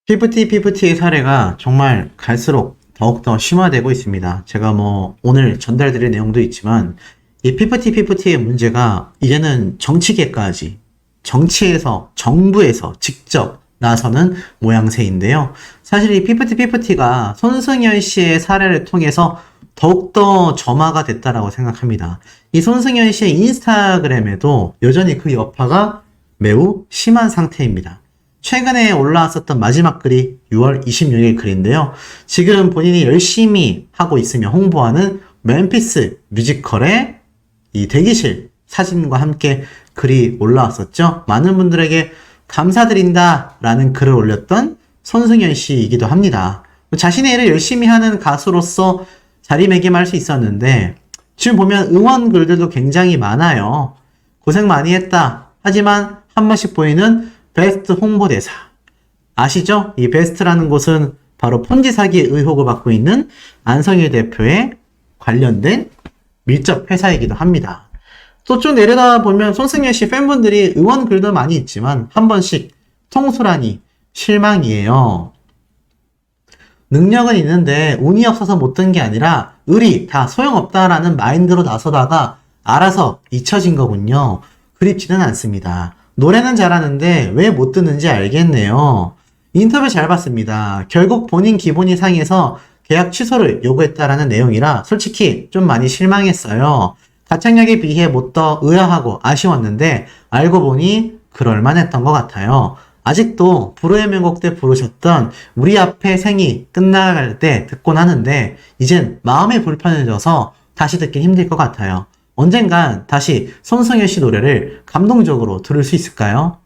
PFT의 사례가 정말 갈수록 더욱더 심화되고 있습니다. 제가 오늘 전달드릴 내용도 있지만 이 PFT의 문제가 이제는 정치계까지 정치에서 정부에서 직접 나서는 모양새인데요. 사실 이 PFT가 손승연 씨의 사례를 통해서 더욱더 점화가 됐다라고 생각합니다. 이 손승연 씨의 인스타그램에도 여전히 그 여파가 매우 심한 상태입니다. 최근에 올라왔었던 마지막 글이 6월 26일 글인데요. 지금 본인이 열심히 하고 있으며 홍보하는 멤피스 뮤지컬의 이 대기실 사진과 함께 글이 올라왔었죠. 많은 분들에게 감사드린다 라는 글을 올렸던 손승연 씨이기도 합니다. 자신의 일을 열심히 하는 가수로서 자리매김할 수 있었는데 지금 보면 응원 글들도 굉장히 많아요. 고생 많이 했다. 하지만 한 번씩 보이는 베스트 홍보대사. 아시죠? 이 베스트라는 곳은 바로 폰지 사기 의혹을 받고 있는 안성일 대표에 관련된 밀접 회사이기도 합니다. 또 쭉 내려다 보면 손승연 씨 팬분들이 응원 글도 많이 있지만 한 번씩 통수라니 실망이에요. 능력은 있는데 운이 없어서 못 든 게 아니라 을이 다 소용없다라는 마인드로 나서다가 알아서 잊혀진 거군요. 그립지는 않습니다. 노래는 잘하는데 왜 못 듣는지 알겠네요. 인터뷰 잘 봤습니다. 결국 본인 기본이 상해서 계약 취소를 요구했다라는 내용이라 솔직히 좀 많이 실망했어요. 가창력에 비해 못 더 의아하고 아쉬웠는데 알고 보니 그럴만했던 것 같아요. 아직도 불후의 명곡 때 부르셨던 우리 앞에 생이 끝나갈 때 듣곤 하는데 이젠 마음이 불편해져서 다시 듣긴 힘들 것 같아요. 언젠간 다시 손승연 씨 노래를 감동적으로 들을 수 있을까요?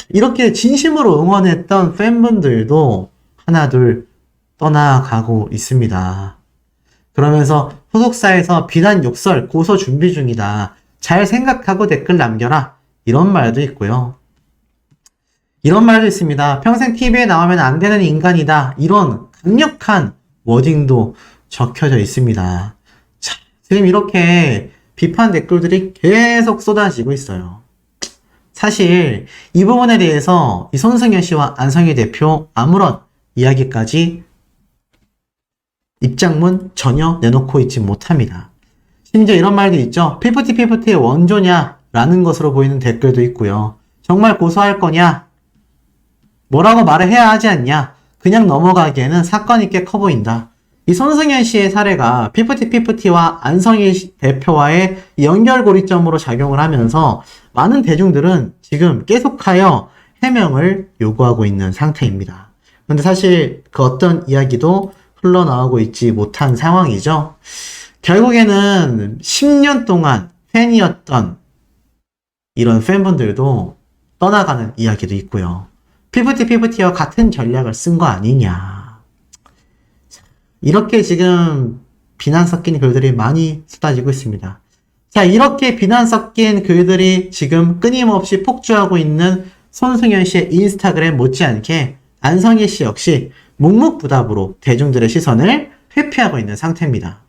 이렇게 진심으로 응원했던 팬분들도 하나둘 떠나가고 있습니다. 그러면서 소속사에서 비난 욕설 고소 준비 중이다. 잘 생각하고 댓글 남겨라. 이런 말도 있고요. 이런 말도 있습니다. 평생 TV에 나오면 안 되는 인간이다. 이런 강력한 워딩도 적혀져 있습니다. 자, 지금 이렇게 비판 댓글들이 계속 쏟아지고 있어요. 사실 이 부분에 대해서 이 손승연 씨와 안성일 대표 아무런 이야기까지 입장문 전혀 내놓고 있지 못합니다. 심지어 이런 말도 있죠. PFT의 원조냐? 라는 것으로 보이는 댓글도 있고요. 정말 고소할 거냐? 뭐라고 말을 해야 하지 않냐? 그냥 넘어가기에는 사건 있게 커 보인다. 이 손승연 씨의 사례가 PFT와 안성일 대표와의 연결고리점으로 작용을 하면서 많은 대중들은 지금 계속하여 해명을 요구하고 있는 상태입니다. 그런데 사실 그 어떤 이야기도 흘러나오고 있지 못한 상황이죠. 결국에는 10년 동안 팬이었던 이런 팬분들도 떠나가는 이야기도 있고요. PFT와 같은 전략을 쓴 거 아니냐. 이렇게 지금 비난 섞인 글들이 많이 쏟아지고 있습니다. 자, 이렇게 비난 섞인 글들이 지금 끊임없이 폭주하고 있는 손승연 씨의 인스타그램 못지않게 안성일 씨 역시 묵묵부답으로 대중들의 시선을 회피하고 있는 상태입니다.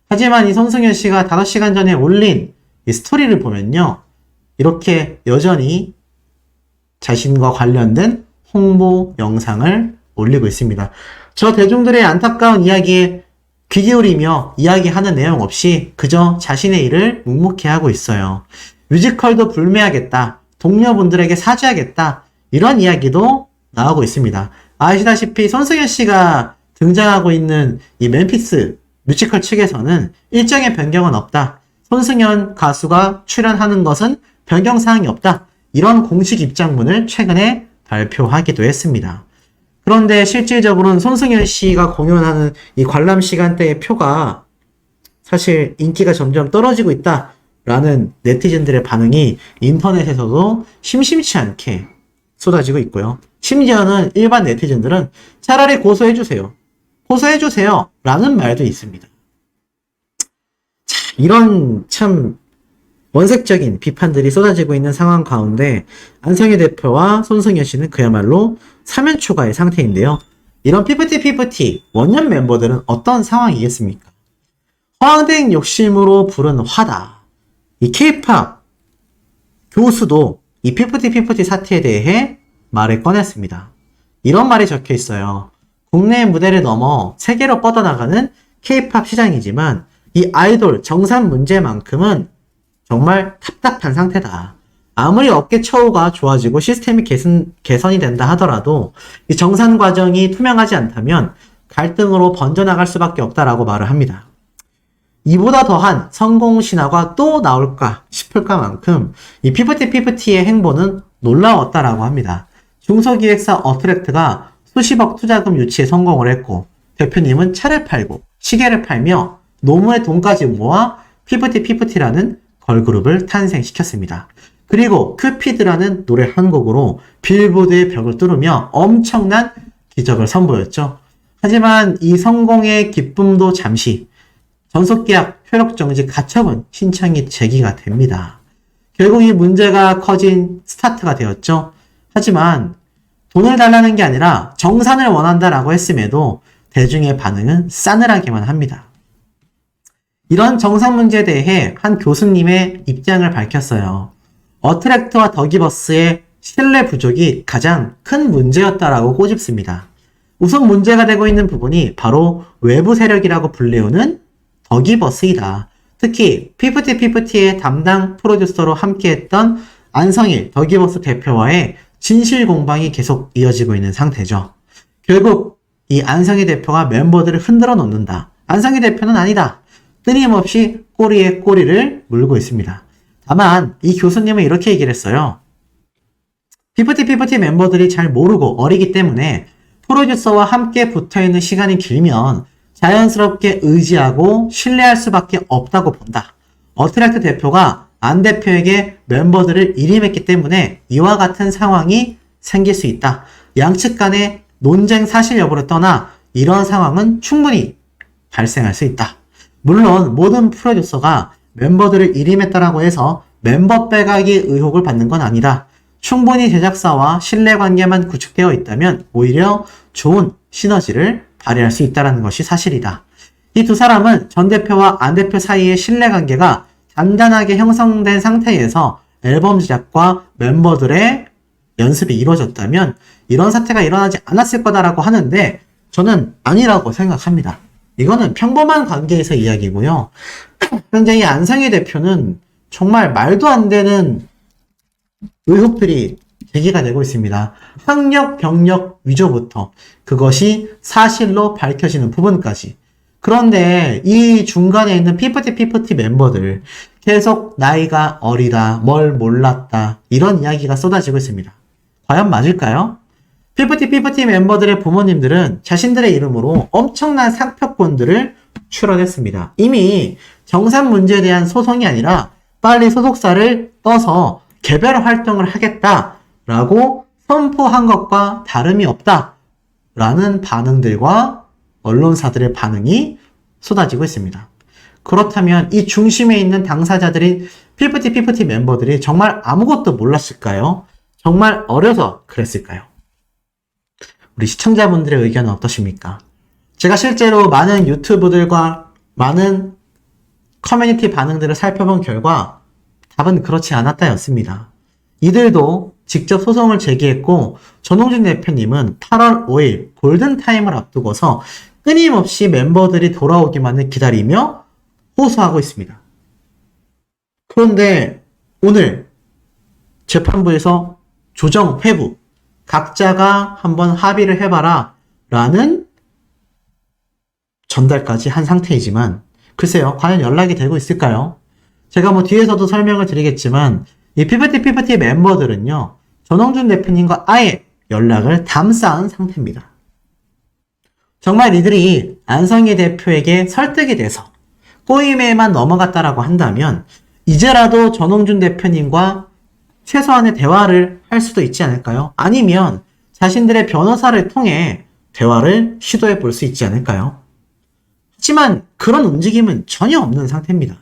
하지만 이 손승연 씨가 5시간 전에 올린 이 스토리를 보면요. 이렇게 여전히 자신과 관련된 홍보 영상을 올리고 있습니다. 저 대중들의 안타까운 이야기에 귀 기울이며 이야기하는 내용 없이 그저 자신의 일을 묵묵히 하고 있어요. 뮤지컬도 불매하겠다. 동료분들에게 사죄하겠다. 이런 이야기도 나오고 있습니다. 아시다시피 손승연 씨가 등장하고 있는 이 멤피스 뮤지컬 측에서는 일정의 변경은 없다. 손승연 가수가 출연하는 것은 변경사항이 없다. 이런 공식 입장문을 최근에 발표하기도 했습니다. 그런데 실질적으로는 손승연 씨가 공연하는 이 관람 시간대의 표가 사실 인기가 점점 떨어지고 있다라는 네티즌들의 반응이 인터넷에서도 심심치 않게 쏟아지고 있고요. 심지어는 일반 네티즌들은 차라리 고소해주세요. 고소해주세요. 라는 말도 있습니다. 자, 이런 참 원색적인 비판들이 쏟아지고 있는 상황 가운데 안성일 대표와 손승연 씨는 그야말로 사면초가의 상태인데요. 이런 PFT 원년 멤버들은 어떤 상황이겠습니까? 허황된 욕심으로 부른 화다. 이 K-POP 교수도 이 PFT 사태에 대해 말을 꺼냈습니다. 이런 말이 적혀 있어요. 국내의 무대를 넘어 세계로 뻗어나가는 K-팝 시장이지만 이 아이돌 정산 문제만큼은 정말 답답한 상태다. 아무리 업계 처우가 좋아지고 시스템이 개선이 된다 하더라도 이 정산 과정이 투명하지 않다면 갈등으로 번져나갈 수밖에 없다라고 말을 합니다. 이보다 더한 성공 신화가 또 나올까 싶을까 만큼 이 피프티피프티의 행보는 놀라웠다라고 합니다. 중소기획사 어트랙트가 수십억 투자금 유치에 성공을 했고 대표님은 차를 팔고 시계를 팔며 노무의 돈까지 모아 피프티피프티라는 걸그룹을 탄생시켰습니다. 그리고 큐피드라는 노래 한 곡으로 빌보드의 벽을 뚫으며 엄청난 기적을 선보였죠. 하지만 이 성공의 기쁨도 잠시 전속계약 효력정지 가처분 신청이 제기가 됩니다. 결국 이 문제가 커진 스타트가 되었죠. 하지만 돈을 달라는 게 아니라 정산을 원한다라고 했음에도 대중의 반응은 싸늘하기만 합니다. 이런 정산 문제에 대해 한 교수님의 입장을 밝혔어요. 어트랙트와 더기버스의 신뢰 부족이 가장 큰 문제였다라고 꼬집습니다. 우선 문제가 되고 있는 부분이 바로 외부 세력이라고 불리우는 더기버스이다. 특히 피프티피프티의 담당 프로듀서로 함께했던 안성일 더기버스 대표와의 진실 공방이 계속 이어지고 있는 상태죠. 결국 이 안성일 대표가 멤버들을 흔들어 놓는다. 안성일 대표는 아니다. 끊임없이 꼬리에 꼬리를 물고 있습니다. 다만 이 교수님은 이렇게 얘기를 했어요. 피프티피프티 멤버들이 잘 모르고 어리기 때문에 프로듀서와 함께 붙어있는 시간이 길면 자연스럽게 의지하고 신뢰할 수밖에 없다고 본다. 어트랙트 대표가 안 대표에게 멤버들을 일임했기 때문에 이와 같은 상황이 생길 수 있다. 양측 간의 논쟁 사실 여부를 떠나 이런 상황은 충분히 발생할 수 있다. 물론 모든 프로듀서가 멤버들을 일임했다라고 해서 멤버 빼가기 의혹을 받는 건 아니다. 충분히 제작사와 신뢰관계만 구축되어 있다면 오히려 좋은 시너지를 발휘할 수 있다는 것이 사실이다. 이 두 사람은 전 대표와 안 대표 사이의 신뢰관계가 단단하게 형성된 상태에서 앨범 제작과 멤버들의 연습이 이루어졌다면 이런 사태가 일어나지 않았을 거다라고 하는데 저는 아니라고 생각합니다. 이거는 평범한 관계에서 이야기고요. 현재 이 안상희 대표는 정말 말도 안 되는 의혹들이 제기가 되고 있습니다. 학력, 경력 위조부터 그것이 사실로 밝혀지는 부분까지. 그런데 이 중간에 있는 피프티 멤버들 계속 나이가 어리다, 뭘 몰랐다 이런 이야기가 쏟아지고 있습니다. 과연 맞을까요? 피프티 멤버들의 부모님들은 자신들의 이름으로 엄청난 상표권들을 출원했습니다. 이미 정산 문제에 대한 소송이 아니라 빨리 소속사를 떠서 개별 활동을 하겠다라고 선포한 것과 다름이 없다라는 반응들과 언론사들의 반응이 쏟아지고 있습니다. 그렇다면 이 중심에 있는 당사자들인 피프티 멤버들이 정말 아무것도 몰랐을까요? 정말 어려서 그랬을까요? 우리 시청자분들의 의견은 어떠십니까? 제가 실제로 많은 유튜브들과 많은 커뮤니티 반응들을 살펴본 결과 답은 그렇지 않았다였습니다. 이들도 직접 소송을 제기했고 전홍준 대표님은 8월 5일 골든타임을 앞두고서 끊임없이 멤버들이 돌아오기만을 기다리며 호소하고 있습니다. 그런데 오늘 재판부에서 조정 회부 각자가 한번 합의를 해봐라 라는 전달까지 한 상태이지만 글쎄요, 과연 연락이 되고 있을까요? 제가 뭐 뒤에서도 설명을 드리겠지만 이 피프티 멤버들은요 전홍준 대표님과 아예 연락을 담쌓은 상태입니다. 정말 이들이 안성희 대표에게 설득이 돼서 꼬임에만 넘어갔다라고 한다면 이제라도 전홍준 대표님과 최소한의 대화를 할 수도 있지 않을까요? 아니면 자신들의 변호사를 통해 대화를 시도해 볼 수 있지 않을까요? 하지만 그런 움직임은 전혀 없는 상태입니다.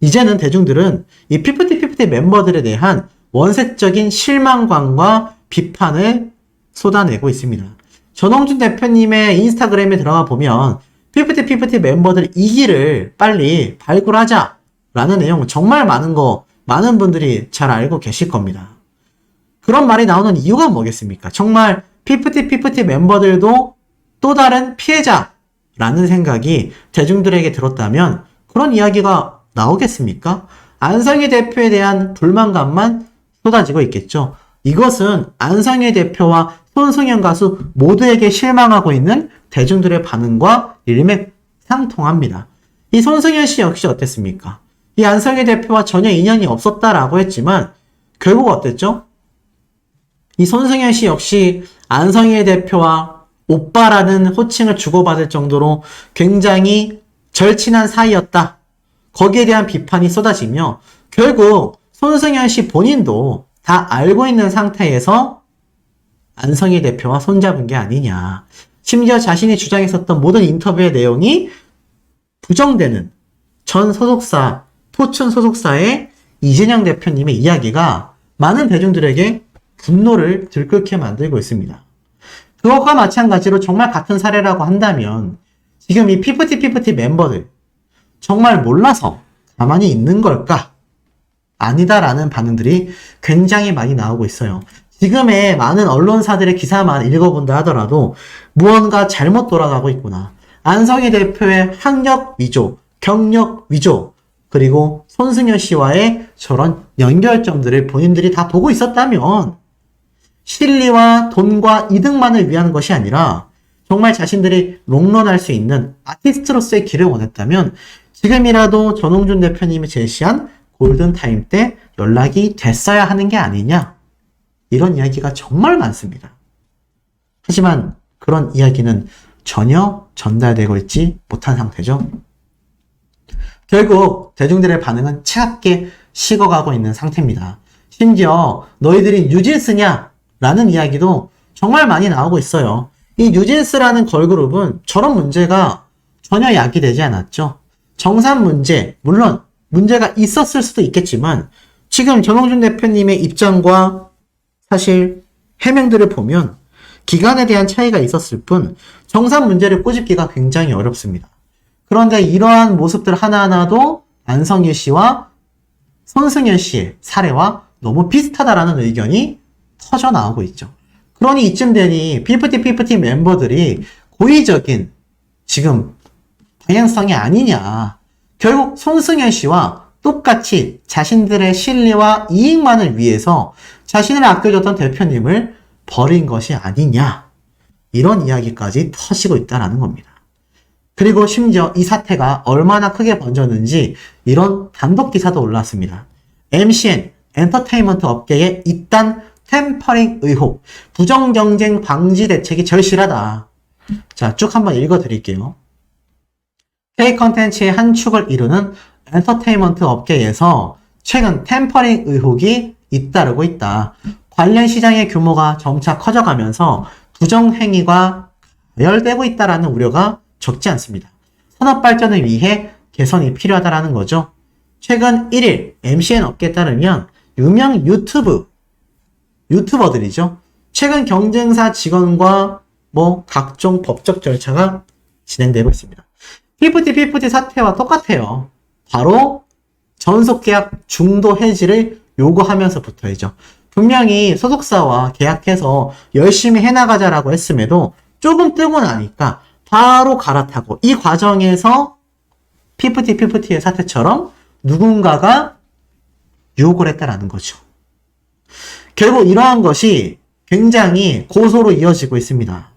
이제는 대중들은 이 피프티 멤버들에 대한 원색적인 실망감과 비판을 쏟아내고 있습니다. 전홍준 대표님의 인스타그램에 들어가 보면 피프티 멤버들 2기를 빨리 발굴하자라는 내용 정말 많은 분들이 잘 알고 계실 겁니다. 그런 말이 나오는 이유가 뭐겠습니까? 정말 피프티 멤버들도 또 다른 피해자라는 생각이 대중들에게 들었다면 그런 이야기가 나오겠습니까? 안성희 대표에 대한 불만감만 쏟아지고 있겠죠. 이것은 안성희 대표와 손승연 가수 모두에게 실망하고 있는 대중들의 반응과 일맥상통합니다. 이 손승연 씨 역시 어땠습니까? 이 안성희 대표와 전혀 인연이 없었다라고 했지만 결국 어땠죠? 이 손승연 씨 역시 안성희 대표와 오빠라는 호칭을 주고받을 정도로 굉장히 절친한 사이였다. 거기에 대한 비판이 쏟아지며 결국 손승연 씨 본인도 다 알고 있는 상태에서 안성희 대표와 손잡은 게 아니냐. 심지어 자신이 주장했었던 모든 인터뷰의 내용이 부정되는 전 소속사, 포춘 소속사의 이진영 대표님의 이야기가 많은 대중들에게 분노를 들끓게 만들고 있습니다. 그것과 마찬가지로 정말 같은 사례라고 한다면 지금 이 피프티 멤버들 정말 몰라서 가만히 있는 걸까? 아니다라는 반응들이 굉장히 많이 나오고 있어요. 지금의 많은 언론사들의 기사만 읽어본다 하더라도 무언가 잘못 돌아가고 있구나. 안성희 대표의 학력 위조, 경력 위조, 그리고 손승연 씨와의 저런 연결점들을 본인들이 다 보고 있었다면 실리와 돈과 이득만을 위한 것이 아니라 정말 자신들이 롱런할 수 있는 아티스트로서의 길을 원했다면 지금이라도 전홍준 대표님이 제시한 골든타임 때 연락이 됐어야 하는 게 아니냐, 이런 이야기가 정말 많습니다. 하지만 그런 이야기는 전혀 전달되고 있지 못한 상태죠. 결국 대중들의 반응은 차갑게 식어가고 있는 상태입니다. 심지어 너희들이 뉴진스냐? 라는 이야기도 정말 많이 나오고 있어요. 이 뉴진스라는 걸그룹은 저런 문제가 전혀 야기되지 않았죠. 정산 문제, 물론 문제가 있었을 수도 있겠지만 지금 전홍준 대표님의 입장과 사실 해명들을 보면 기간에 대한 차이가 있었을 뿐 정산 문제를 꼬집기가 굉장히 어렵습니다. 그런데 이러한 모습들 하나하나도 안성희 씨와 손승연 씨의 사례와 너무 비슷하다라는 의견이 터져 나오고 있죠. 그러니 이쯤 되니 피프티 멤버들이 고의적인 지금 방향성이 아니냐. 결국 손승연 씨와 똑같이 자신들의 실리와 이익만을 위해서 자신을 아껴줬던 대표님을 버린 것이 아니냐. 이런 이야기까지 터지고 있다는 겁니다. 그리고 심지어 이 사태가 얼마나 크게 번졌는지 이런 단독 기사도 올랐습니다. MCN, 엔터테인먼트 업계에 이딴 템퍼링 의혹, 부정경쟁 방지 대책이 절실하다. 자, 쭉 한번 읽어드릴게요. K-컨텐츠의 한 축을 이루는 엔터테인먼트 업계에서 최근 템퍼링 의혹이 잇따르고 있다. 관련 시장의 규모가 점차 커져가면서 부정행위가 가열되고 있다는 우려가 적지 않습니다. 산업 발전을 위해 개선이 필요하다는 거죠. 최근 1일 MCN 업계에 따르면 유명 유튜버들이죠. 최근 경쟁사 직원과 각종 법적 절차가 진행되고 있습니다. 피프티 사태와 똑같아요. 바로 전속계약 중도 해지를 요구하면서부터이죠. 분명히 소속사와 계약해서 열심히 해나가자라고 했음에도 조금 뜨고 나니까 바로 갈아타고, 이 과정에서 피프티의 사태처럼 누군가가 유혹을 했다라는 거죠. 결국 이러한 것이 굉장히 고소로 이어지고 있습니다.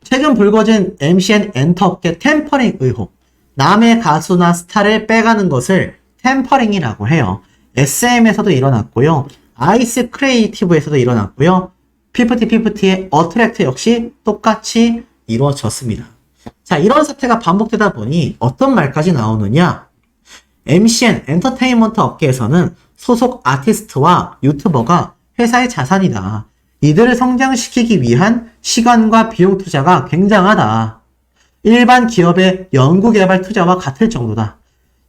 최근 불거진 MCN 엔터업계 템퍼링 의혹, 남의 가수나 스타를 빼가는 것을 템퍼링이라고 해요. SM에서도 일어났고요. 아이스 크리에이티브에서도 일어났고요. 피프티의 어트랙트 역시 똑같이 이루어졌습니다. 자, 이런 사태가 반복되다 보니 어떤 말까지 나오느냐? MCN 엔터테인먼트 업계에서는 소속 아티스트와 유튜버가 회사의 자산이다. 이들을 성장시키기 위한 시간과 비용 투자가 굉장하다. 일반 기업의 연구개발 투자와 같을 정도다.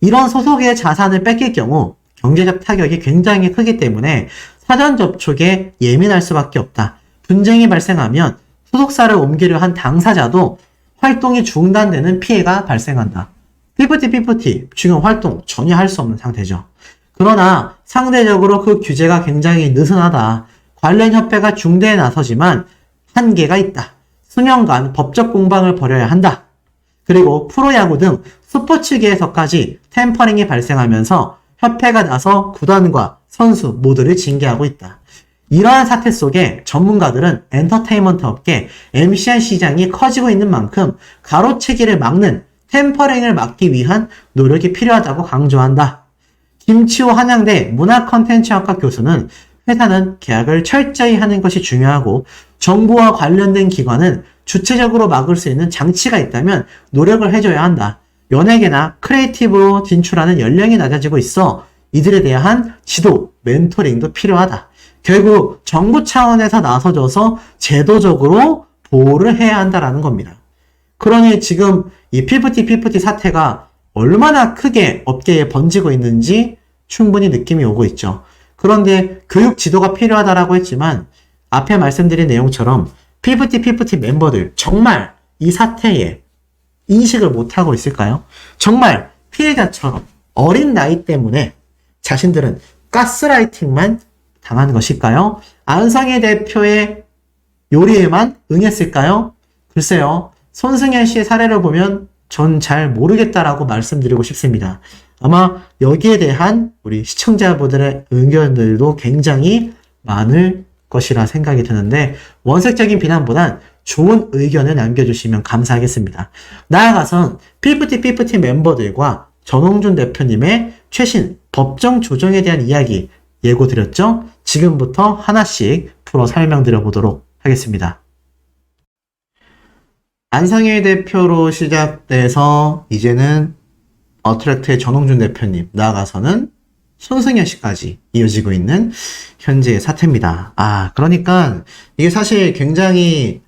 이런 소속의 자산을 뺏길 경우 경제적 타격이 굉장히 크기 때문에 사전 접촉에 예민할 수밖에 없다. 분쟁이 발생하면 소속사를 옮기려 한 당사자도 활동이 중단되는 피해가 발생한다. 피프티 지금 활동 전혀 할 수 없는 상태죠. 그러나 상대적으로 그 규제가 굉장히 느슨하다. 관련 협회가 중대에 나서지만 한계가 있다. 수년간 법적 공방을 벌여야 한다. 그리고 프로야구 등 스포츠계에서까지 템퍼링이 발생하면서 협회가 나서 구단과 선수 모두를 징계하고 있다. 이러한 사태 속에 전문가들은 엔터테인먼트 업계, MCN 시장이 커지고 있는 만큼 가로채기를 막는 템퍼링을 막기 위한 노력이 필요하다고 강조한다. 김치호 한양대 문화컨텐츠학과 교수는 회사는 계약을 철저히 하는 것이 중요하고 정부와 관련된 기관은 주체적으로 막을 수 있는 장치가 있다면 노력을 해줘야 한다. 연예계나 크리에이티브로 진출하는 연령이 낮아지고 있어 이들에 대한 지도, 멘토링도 필요하다. 결국 정부 차원에서 나서줘서 제도적으로 보호를 해야 한다라는 겁니다. 그러니 지금 이 피프티 사태가 얼마나 크게 업계에 번지고 있는지 충분히 느낌이 오고 있죠. 그런데 교육 지도가 필요하다라고 했지만 앞에 말씀드린 내용처럼 피프티 멤버들 정말 이 사태에 인식을 못하고 있을까요? 정말 피해자처럼 어린 나이 때문에 자신들은 가스라이팅만 당한 것일까요? 안성희 대표의 요리에만 응했을까요? 글쎄요. 손승연 씨의 사례를 보면 전 잘 모르겠다라고 말씀드리고 싶습니다. 아마 여기에 대한 우리 시청자분들의 의견들도 굉장히 많을 것이라 생각이 드는데 원색적인 비난보단 좋은 의견을 남겨주시면 감사하겠습니다. 나아가선 피프티 멤버들과 전홍준 대표님의 최신 법정 조정에 대한 이야기 예고 드렸죠? 지금부터 하나씩 풀어 설명드려 보도록 하겠습니다. 안상일 대표로 시작돼서 이제는 어트랙트의 전홍준 대표님, 나아가서는 손승연 씨까지 이어지고 있는 현재의 사태입니다. 그러니까 이게 사실 굉장히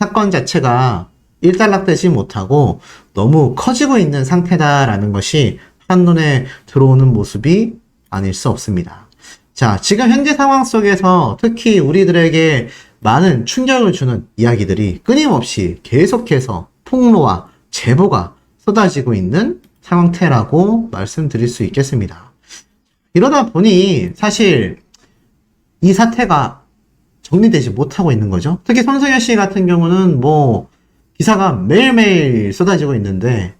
사건 자체가 일단락되지 못하고 너무 커지고 있는 상태다라는 것이 한눈에 들어오는 모습이 아닐 수 없습니다. 자, 지금 현재 상황 속에서 특히 우리들에게 많은 충격을 주는 이야기들이 끊임없이 계속해서 폭로와 제보가 쏟아지고 있는 상태라고 말씀드릴 수 있겠습니다. 이러다 보니 사실 이 사태가 정리되지 못하고 있는 거죠. 특히 손승연 씨 같은 경우는 기사가 매일매일 쏟아지고 있는데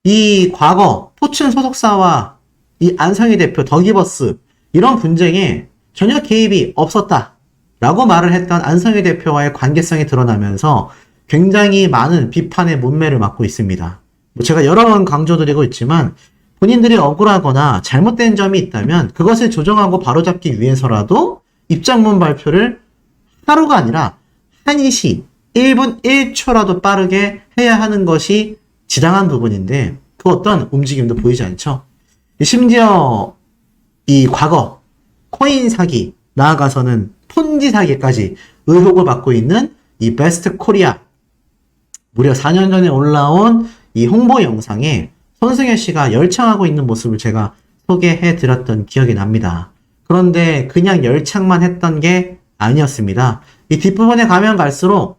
이 과거 포춘 소속사와 이 안성희 대표 더기버스 이런 분쟁에 전혀 개입이 없었다라고 말을 했던 안성희 대표와의 관계성이 드러나면서 굉장히 많은 비판의 문매를 맞고 있습니다. 제가 여러 번 강조드리고 있지만 본인들이 억울하거나 잘못된 점이 있다면 그것을 조정하고 바로잡기 위해서라도 입장문 발표를 하루가 아니라 한이시 1분 1초라도 빠르게 해야 하는 것이 지당한 부분인데 그 어떤 움직임도 보이지 않죠. 심지어 이 과거 코인 사기, 나아가서는 폰지 사기까지 의혹을 받고 있는 이 베스트 코리아 무려 4년 전에 올라온 이 홍보 영상에 손승연 씨가 열창하고 있는 모습을 제가 소개해 드렸던 기억이 납니다. 그런데 그냥 열창만 했던 게 아니었습니다. 이 뒷부분에 가면 갈수록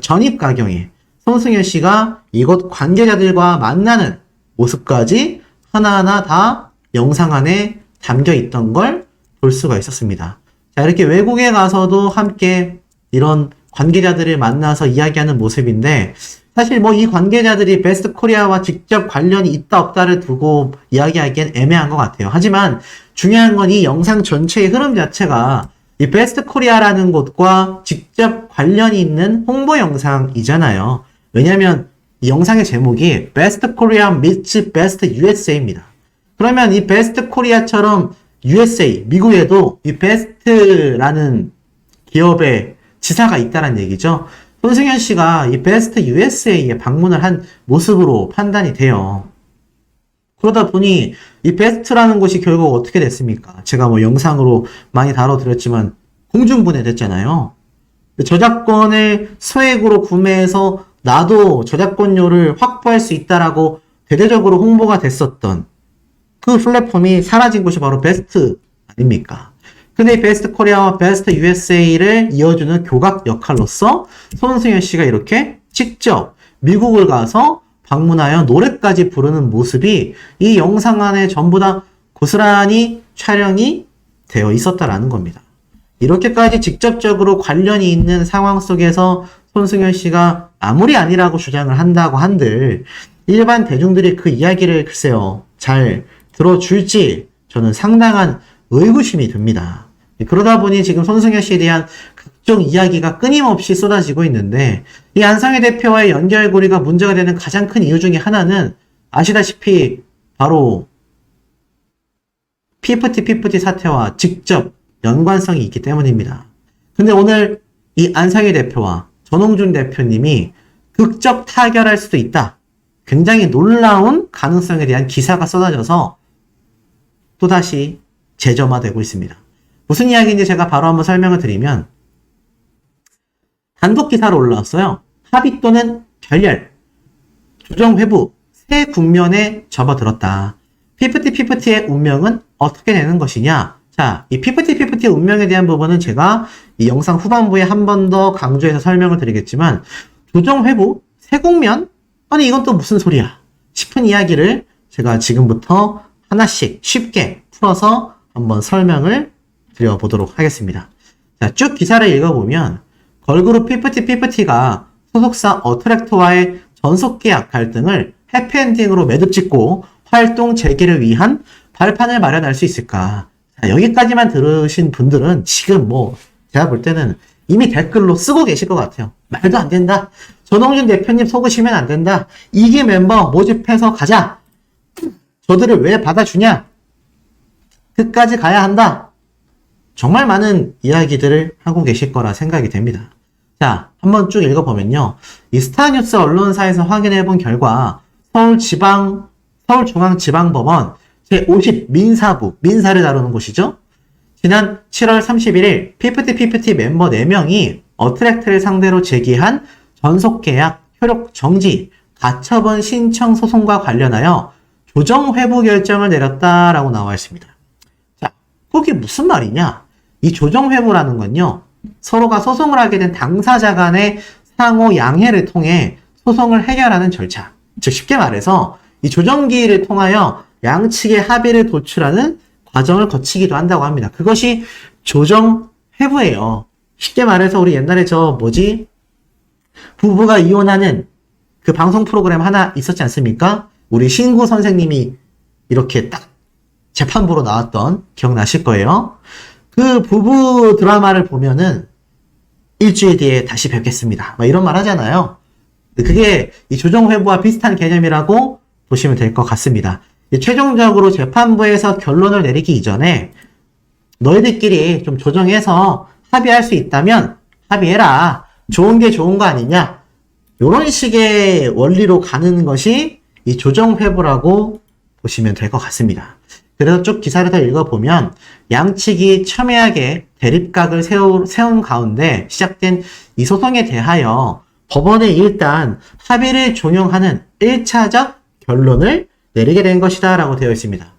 전입가경에 손승연 씨가 이곳 관계자들과 만나는 모습까지 하나하나 다 영상 안에 담겨 있던 걸 볼 수가 있었습니다. 자, 이렇게 외국에 가서도 함께 이런 관계자들을 만나서 이야기하는 모습인데 사실 이 관계자들이 베스트 코리아와 직접 관련이 있다 없다를 두고 이야기하기엔 애매한 것 같아요. 하지만 중요한 건 이 영상 전체의 흐름 자체가 이 베스트 코리아라는 곳과 직접 관련이 있는 홍보 영상이잖아요. 왜냐면 이 영상의 제목이 베스트 코리아 meets 베스트 USA입니다. 그러면 이 베스트 코리아처럼 USA, 미국에도 이 베스트라는 기업의 지사가 있다는 얘기죠. 손승연 씨가 이 베스트 USA에 방문을 한 모습으로 판단이 돼요. 그러다 보니 이 베스트라는 곳이 결국 어떻게 됐습니까? 제가 영상으로 많이 다뤄드렸지만 공중분해됐잖아요. 저작권을 소액으로 구매해서 나도 저작권료를 확보할 수 있다라고 대대적으로 홍보가 됐었던 그 플랫폼이 사라진 곳이 바로 베스트 아닙니까? 근데 이 베스트 코리아와 베스트 USA를 이어주는 교각 역할로서 손승연 씨가 이렇게 직접 미국을 가서 방문하여 노래까지 부르는 모습이 이 영상 안에 전부 다 고스란히 촬영이 되어 있었다라는 겁니다. 이렇게까지 직접적으로 관련이 있는 상황 속에서 손승현 씨가 아무리 아니라고 주장을 한다고 한들 일반 대중들이 그 이야기를 글쎄요 잘 들어줄지 저는 상당한 의구심이 듭니다. 그러다 보니 지금 손승현 씨에 대한 각종 이야기가 끊임없이 쏟아지고 있는데 이 안상희 대표와의 연결고리가 문제가 되는 가장 큰 이유 중에 하나는 아시다시피 바로 피프티 사태와 직접 연관성이 있기 때문입니다. 근데 오늘 이 안상희 대표와 전홍준 대표님이 극적 타결할 수도 있다. 굉장히 놀라운 가능성에 대한 기사가 쏟아져서 또다시 재점화되고 있습니다. 무슨 이야기인지 제가 바로 한번 설명을 드리면 단독 기사로 올라왔어요. 합의 또는 결렬, 조정 회부, 새 국면에 접어들었다. 피프티의 운명은 어떻게 되는 것이냐? 자, 이 피프티의 운명에 대한 부분은 제가 이 영상 후반부에 한 번 더 강조해서 설명을 드리겠지만 조정 회부, 새 국면? 아니 이건 또 무슨 소리야? 싶은 이야기를 제가 지금부터 하나씩 쉽게 풀어서 한번 설명을 드려보도록 하겠습니다. 자, 쭉 기사를 읽어보면 걸그룹 피프티가 소속사 어트랙트와의 전속계약 갈등을 해피엔딩으로 매듭짓고 활동 재개를 위한 발판을 마련할 수 있을까? 자, 여기까지만 들으신 분들은 지금 제가 볼 때는 이미 댓글로 쓰고 계실 것 같아요. 말도 안 된다. 전홍준 대표님 속으시면 안 된다. 2기 멤버 모집해서 가자. 저들을 왜 받아주냐? 끝까지 가야 한다. 정말 많은 이야기들을 하고 계실 거라 생각이 됩니다. 자, 한번 쭉 읽어보면요. 이 스타뉴스 언론사에서 확인해본 결과 서울중앙지방법원 제50 민사부, 민사를 다루는 곳이죠. 지난 7월 31일 피프티 멤버 4명이 어트랙트를 상대로 제기한 전속계약 효력 정지, 가처분 신청 소송과 관련하여 조정 회부 결정을 내렸다라고 나와 있습니다. 자, 그게 무슨 말이냐? 이 조정 회부라는 건요. 서로가 소송을 하게 된 당사자 간의 상호 양해를 통해 소송을 해결하는 절차. 즉 쉽게 말해서 이 조정기일을 통하여 양측의 합의를 도출하는 과정을 거치기도 한다고 합니다. 그것이 조정 회부예요. 쉽게 말해서 우리 옛날에 부부가 이혼하는 그 방송 프로그램 하나 있었지 않습니까? 우리 신구 선생님이 이렇게 딱 재판부로 나왔던 기억나실 거예요. 그 부부 드라마를 보면은 일주일 뒤에 다시 뵙겠습니다. 이런 말 하잖아요. 그게 이 조정회부와 비슷한 개념이라고 보시면 될 것 같습니다. 최종적으로 재판부에서 결론을 내리기 이전에 너희들끼리 좀 조정해서 합의할 수 있다면 합의해라. 좋은 게 좋은 거 아니냐? 이런 식의 원리로 가는 것이 이 조정회부라고 보시면 될 것 같습니다. 그래서 쭉 기사를 더 읽어보면 양측이 첨예하게 대립각을 세운 가운데 시작된 이 소송에 대하여 법원에 일단 합의를 종용하는 1차적 결론을 내리게 된 것이다 라고 되어 있습니다.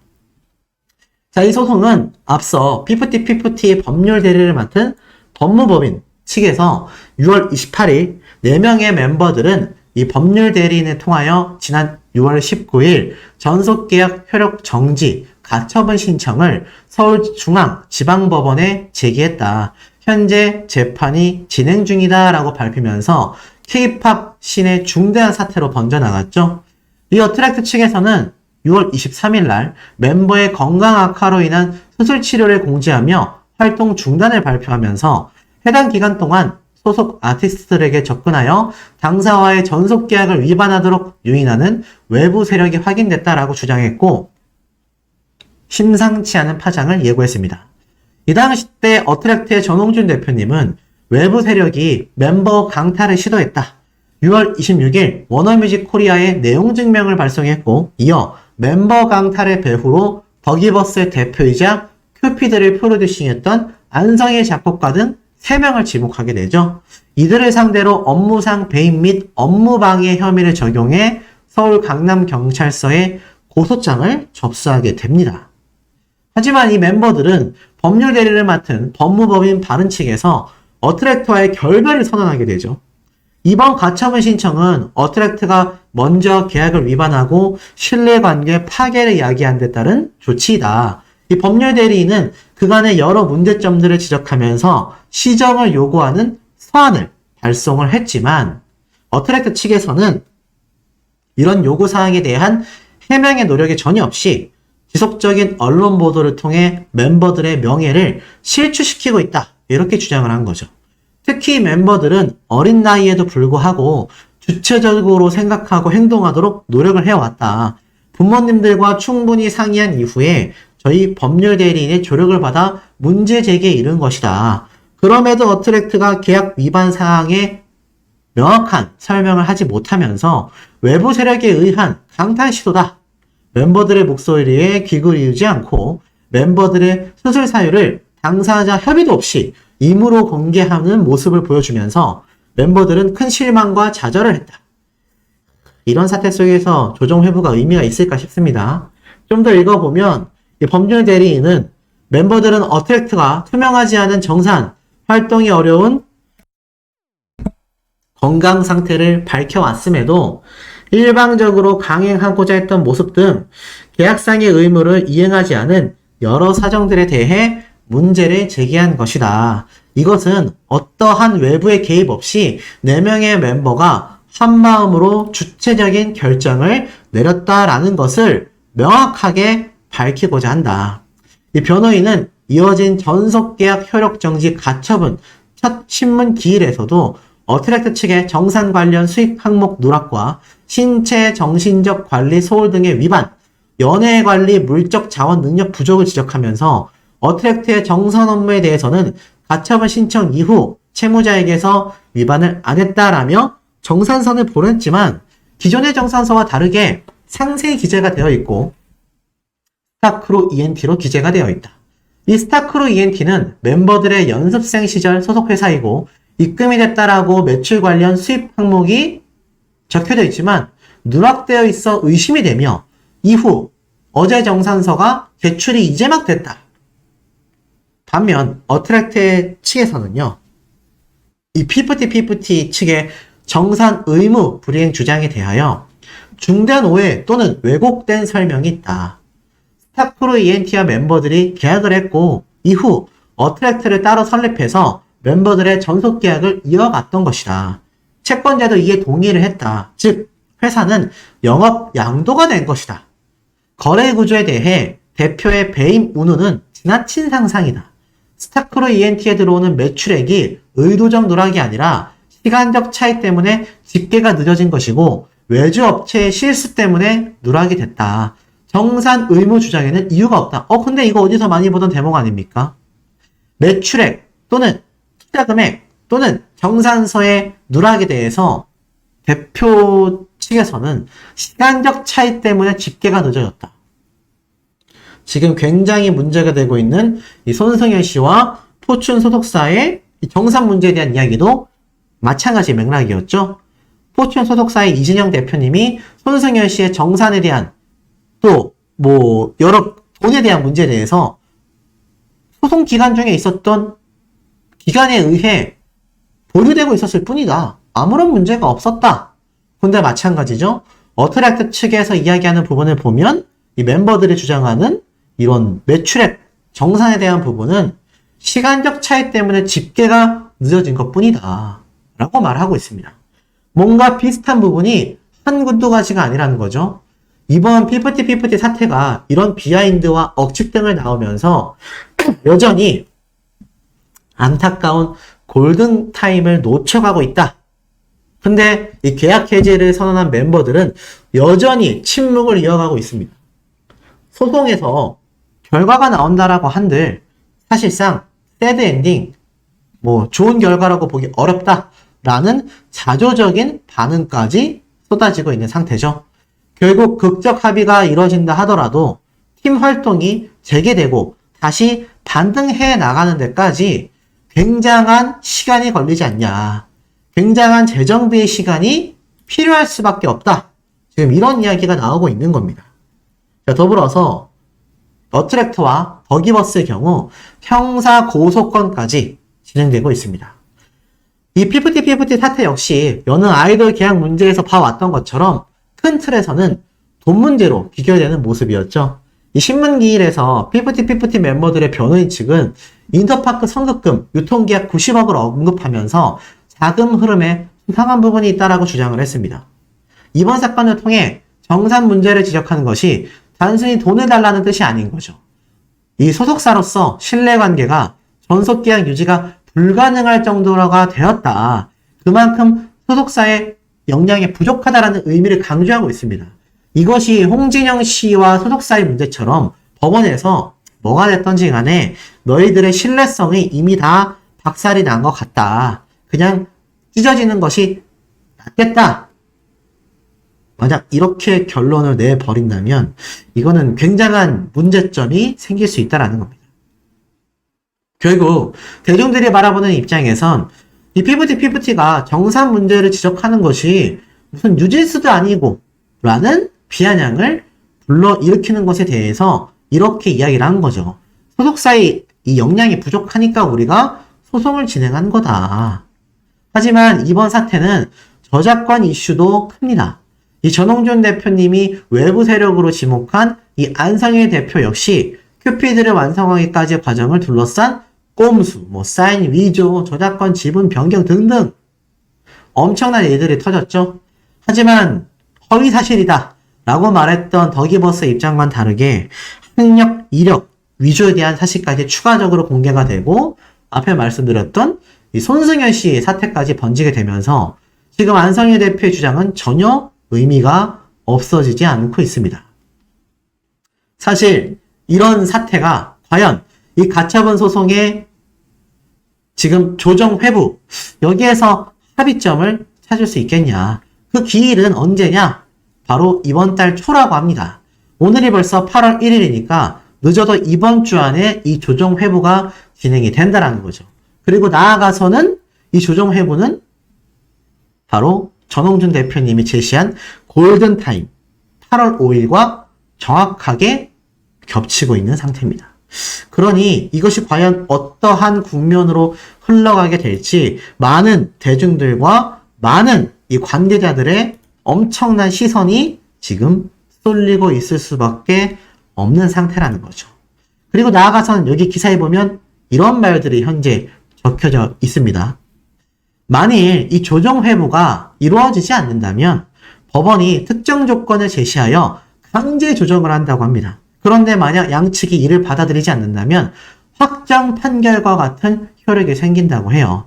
자, 이 소송은 앞서 피프티의 법률 대리를 맡은 법무법인 측에서 6월 28일 4명의 멤버들은 이 법률 대리인을 통하여 지난 6월 19일 전속계약 효력 정지, 가처분 신청을 서울중앙지방법원에 제기했다. 현재 재판이 진행 중이다 라고 밝히면서 K-POP 씬의 중대한 사태로 번져나갔죠. 이 어트랙트 측에서는 6월 23일 날 멤버의 건강 악화로 인한 수술 치료를 공지하며 활동 중단을 발표하면서 해당 기간 동안 소속 아티스트들에게 접근하여 당사와의 전속 계약을 위반하도록 유인하는 외부 세력이 확인됐다라고 주장했고 심상치 않은 파장을 예고했습니다. 이 당시 때 어트랙트의 전홍준 대표님은 외부 세력이 멤버 강탈을 시도했다. 6월 26일 워너뮤직 코리아에 내용 증명을 발송했고 이어 멤버 강탈의 배후로 더기버스의 대표이자 큐피드를 프로듀싱했던 안성희 작곡가 등 3명을 지목하게 되죠. 이들을 상대로 업무상 배임 및 업무방해 혐의를 적용해 서울 강남경찰서에 고소장을 접수하게 됩니다. 하지만 이 멤버들은 법률 대리를 맡은 법무법인 바른 측에서 어트랙트와의 결별을 선언하게 되죠. 이번 가처분 신청은 어트랙트가 먼저 계약을 위반하고 신뢰관계 파괴를 야기한 데 따른 조치이다. 이 법률 대리인은 그간의 여러 문제점들을 지적하면서 시정을 요구하는 서한을 발송을 했지만 어트랙트 측에서는 이런 요구사항에 대한 해명의 노력이 전혀 없이 지속적인 언론 보도를 통해 멤버들의 명예를 실추시키고 있다. 이렇게 주장을 한 거죠. 특히 멤버들은 어린 나이에도 불구하고 주체적으로 생각하고 행동하도록 노력을 해왔다. 부모님들과 충분히 상의한 이후에 저희 법률 대리인의 조력을 받아 문제 제기에 이른 것이다. 그럼에도 어트랙트가 계약 위반 사항에 명확한 설명을 하지 못하면서 외부 세력에 의한 강탈 시도다. 멤버들의 목소리에 귀 기울이지 않고 멤버들의 수술 사유를 당사자 협의도 없이 임의로 공개하는 모습을 보여주면서 멤버들은 큰 실망과 좌절을 했다. 이런 사태 속에서 조정 회부가 의미가 있을까 싶습니다. 좀 더 읽어보면 이 법률 대리인은 멤버들은 어트랙트가 투명하지 않은 정산, 활동이 어려운 건강 상태를 밝혀왔음에도 일방적으로 강행하고자 했던 모습 등 계약상의 의무를 이행하지 않은 여러 사정들에 대해 문제를 제기한 것이다. 이것은 어떠한 외부의 개입 없이 4명의 멤버가 한마음으로 주체적인 결정을 내렸다라는 것을 명확하게 밝히고자 한다. 이 변호인은 이어진 전속계약 효력정지 가처분 첫 신문 기일에서도 어트랙트 측의 정산 관련 수익 항목 누락과 신체 정신적 관리 소홀 등의 위반, 연예 관리 물적 자원 능력 부족을 지적하면서 어트랙트의 정산 업무에 대해서는 가처분 신청 이후 채무자에게서 위반을 안 했다라며 정산서를 보냈지만 기존의 정산서와 다르게 상세히 기재가 되어 있고 스타크루 ENT로 기재가 되어 있다. 이 스타크루 ENT는 멤버들의 연습생 시절 소속 회사이고 입금이 됐다라고 매출 관련 수입 항목이 적혀져 있지만 누락되어 있어 의심이 되며 이후 어제 정산서가 제출이 이제 막 됐다. 반면 어트랙트 측에서는요. 이 피프티 측의 정산 의무 불이행 주장에 대하여 중대한 오해 또는 왜곡된 설명이 있다. 스타크루 ENT와 멤버들이 계약을 했고 이후 어트랙트를 따로 설립해서 멤버들의 전속 계약을 이어갔던 것이다. 채권자도 이에 동의를 했다. 즉 회사는 영업 양도가 된 것이다. 거래 구조에 대해 대표의 배임 운운은 지나친 상상이다. 스타크루 ENT에 들어오는 매출액이 의도적 누락이 아니라 시간적 차이 때문에 집계가 늦어진 것이고 외주 업체의 실수 때문에 누락이 됐다. 정산 의무 주장에는 이유가 없다. 근데 이거 어디서 많이 보던 대목 아닙니까? 매출액 또는 투자 금액 또는 정산서의 누락에 대해서 대표 측에서는 시간적 차이 때문에 집계가 늦어졌다. 지금 굉장히 문제가 되고 있는 이 손승현 씨와 포춘 소속사의 정산 문제에 대한 이야기도 마찬가지 맥락이었죠. 포춘 소속사의 이진영 대표님이 손승현 씨의 정산에 대한 또 여러 돈에 대한 문제에 대해서 소송 기간 중에 있었던 기간에 의해 보류되고 있었을 뿐이다. 아무런 문제가 없었다. 근데 마찬가지죠. 어트랙트 측에서 이야기하는 부분을 보면 이 멤버들이 주장하는 이런 매출액 정산에 대한 부분은 시간적 차이 때문에 집계가 늦어진 것 뿐이다. 라고 말하고 있습니다. 뭔가 비슷한 부분이 한두 가지가 아니라는 거죠. 이번 피프티 사태가 이런 비하인드와 억측 등을 나오면서 여전히 안타까운 골든타임을 놓쳐가고 있다. 근데 이 계약 해지를 선언한 멤버들은 여전히 침묵을 이어가고 있습니다. 소송에서 결과가 나온다라고 한들 사실상 새드 엔딩, 좋은 결과라고 보기 어렵다라는 자조적인 반응까지 쏟아지고 있는 상태죠. 결국 극적 합의가 이루어진다 하더라도 팀 활동이 재개되고 다시 반등해 나가는 데까지 굉장한 시간이 걸리지 않냐. 굉장한 재정비의 시간이 필요할 수밖에 없다. 지금 이런 이야기가 나오고 있는 겁니다. 자, 더불어서 어트랙트와 버기버스의 경우 형사 고소건까지 진행되고 있습니다. 이 피프티 사태 역시 여느 아이돌 계약 문제에서 봐왔던 것처럼 큰 틀에서는 돈 문제로 귀결되는 모습이었죠. 이 신문기일에서 피프티 멤버들의 변호인 측은 인터파크 선급금 유통계약 90억을 언급하면서 자금 흐름에 수상한 부분이 있다라고 주장을 했습니다. 이번 사건을 통해 정산 문제를 지적하는 것이 단순히 돈을 달라는 뜻이 아닌 거죠. 이 소속사로서 신뢰관계가 전속계약 유지가 불가능할 정도가 되었다. 그만큼 소속사의 역량이 부족하다라는 의미를 강조하고 있습니다. 이것이 홍진영 씨와 소속사의 문제처럼 법원에서 뭐가 됐던지 간에 너희들의 신뢰성이 이미 다 박살이 난 것 같다. 그냥 찢어지는 것이 낫겠다. 만약 이렇게 결론을 내버린다면 이거는 굉장한 문제점이 생길 수 있다는 겁니다. 결국 대중들이 바라보는 입장에선 이 피프티가 정산 문제를 지적하는 것이 무슨 뉴진스도 아니고 라는 비아냥을 불러일으키는 것에 대해서 이렇게 이야기를 한 거죠. 소속사의 이 역량이 부족하니까 우리가 소송을 진행한 거다. 하지만 이번 사태는 저작권 이슈도 큽니다. 이 전홍준 대표님이 외부 세력으로 지목한 이 안성일 대표 역시 큐피드를 완성하기까지의 과정을 둘러싼 꼼수, 사인 위조, 저작권 지분 변경 등등 엄청난 일들이 터졌죠. 하지만 허위 사실이다 라고 말했던 더기버스 입장과는 다르게 학력, 이력, 위조에 대한 사실까지 추가적으로 공개가 되고 앞에 말씀드렸던 이 손승현 씨의 사태까지 번지게 되면서 지금 안성일 대표의 주장은 전혀 의미가 없어지지 않고 있습니다. 사실 이런 사태가 과연 이 가처분 소송의 지금 조정 회부 여기에서 합의점을 찾을 수 있겠냐? 그 기일은 언제냐? 바로 이번 달 초라고 합니다. 오늘이 벌써 8월 1일이니까 늦어도 이번 주 안에 이 조정 회부가 진행이 된다라는 거죠. 그리고 나아가서는 이 조정 회부는 바로 전홍준 대표님이 제시한 골든타임 8월 5일과 정확하게 겹치고 있는 상태입니다. 그러니 이것이 과연 어떠한 국면으로 흘러가게 될지 많은 대중들과 많은 이 관계자들의 엄청난 시선이 지금 쏠리고 있을 수밖에 없는 상태라는 거죠. 그리고 나아가서는 여기 기사에 보면 이런 말들이 현재 적혀져 있습니다. 만일 이 조정 회부가 이루어지지 않는다면 법원이 특정 조건을 제시하여 강제 조정을 한다고 합니다. 그런데 만약 양측이 이를 받아들이지 않는다면 확정 판결과 같은 효력이 생긴다고 해요.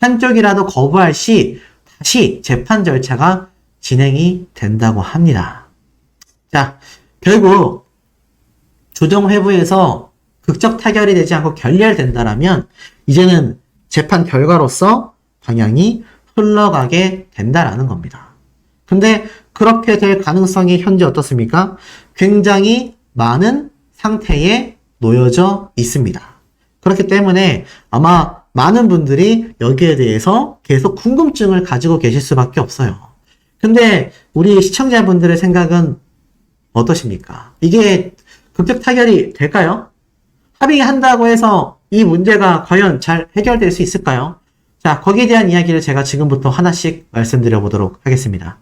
한쪽이라도 거부할 시 다시 재판 절차가 진행이 된다고 합니다. 자, 결국 조정 회부에서 극적 타결이 되지 않고 결렬된다라면 이제는 재판 결과로서 방향이 흘러가게 된다라는 겁니다. 근데 그렇게 될 가능성이 현재 어떻습니까? 굉장히 많은 상태에 놓여져 있습니다. 그렇기 때문에 아마 많은 분들이 여기에 대해서 계속 궁금증을 가지고 계실 수밖에 없어요. 근데 우리 시청자분들의 생각은 어떠십니까? 이게 극적 타결이 될까요? 합의한다고 해서 이 문제가 과연 잘 해결될 수 있을까요? 자, 거기에 대한 이야기를 제가 지금부터 하나씩 말씀드려 보도록 하겠습니다.